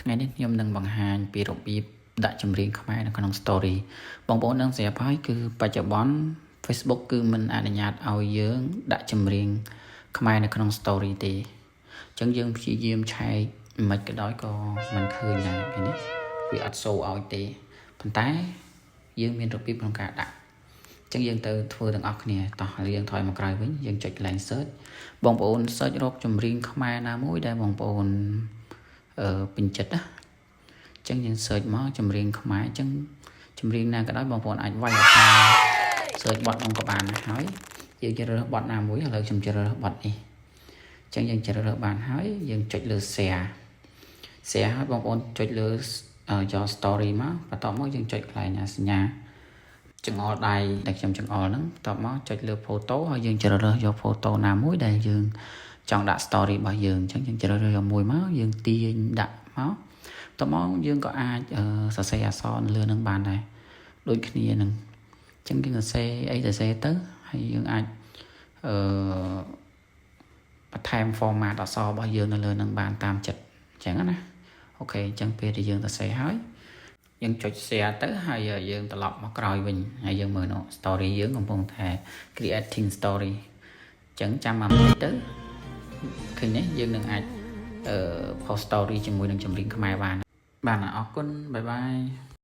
ថ្ងៃនេះខ្ញុំនឹងបង្ហាញពីរបៀបដាក់ចម្រៀងខ្មែរនៅក្នុង story បងប្អូននឹងស្រាប់ហើយគឺបច្ចុប្បន្ន Facebook គឺមិនអនុញ្ញាតឲ្យយើងដាក់ចម្រៀងខ្មែរនៅក្នុង story ទេអញ្ចឹងយើងព្យាយាមឆែកមិនក៏ដោយក៏មិនឃើញដែរពេលនេះវាអត់សូវឲ្យទេប៉ុន្តែយើងមានរបៀបក្នុងការដាក់អញ្ចឹងយើងទៅធ្វើទាំងអស់គ្នាតោះយើងថយមកក្រោយវិញយើងចុចកន្លែង search បងប្អូន search រកចម្រៀងខ្មែរណាមួយដែលបងប្អូនពេញចិត្តណាអញ្ចឹងយើង search មកចម្រៀងខ្មែរអញ្ចឹងចម្រៀងណាក៏ដោយបងប្អូនអាចវាយអាសា search បទនោះក៏បានហើយយើងជ្រើសរើសបទណាមួយឥឡូវខ្ញុំជ្រើសរើសបទនេះអញ្ចឹងយើងជ្រើសរើសបានហើយយើងចុចលើ share ហើយបងប្អូនចុចលើយក story មកបន្ទាប់មកយើងចុចកន្លែងសញ្ញាចង្អុលដៃដែលខ្ញុំចង្អុលហ្នឹងបន្ទាប់មកចុចលើ photo ហើយយើងជ្រើសរើសយក photo ណាមួយដែលយើងចង់ដាក់ story របស់យើងអញ្ចឹងយើងជ្រើសរើសយកមួយមកយើងទាញដាក់មកតោះមកយើងក៏អាចសរសេរអក្សរលើនឹងបានដែរដូចគ្នានឹងអញ្ចឹងយើងសរសេរអីសរសេរទៅហើយយើងអាចបន្ថែម format អក្សររបស់យើងនៅលើនឹងបានតាមចិត្តអញ្ចឹងណាអូខេអញ្ចឹងពេលដែលយើងសរសេរហើយយើងចុច share ទៅហើយយើងត្រឡប់មកក្រោយវិញហើយយើងមើល story យើងកំពុងតែ creating story អញ្ចឹងចាំមកបន្តិចទៅឃើញទេយើងនឹងអាចpost story ជាមួយនឹងចម្រៀងខ្មែរបានអរគុណបាយបាយ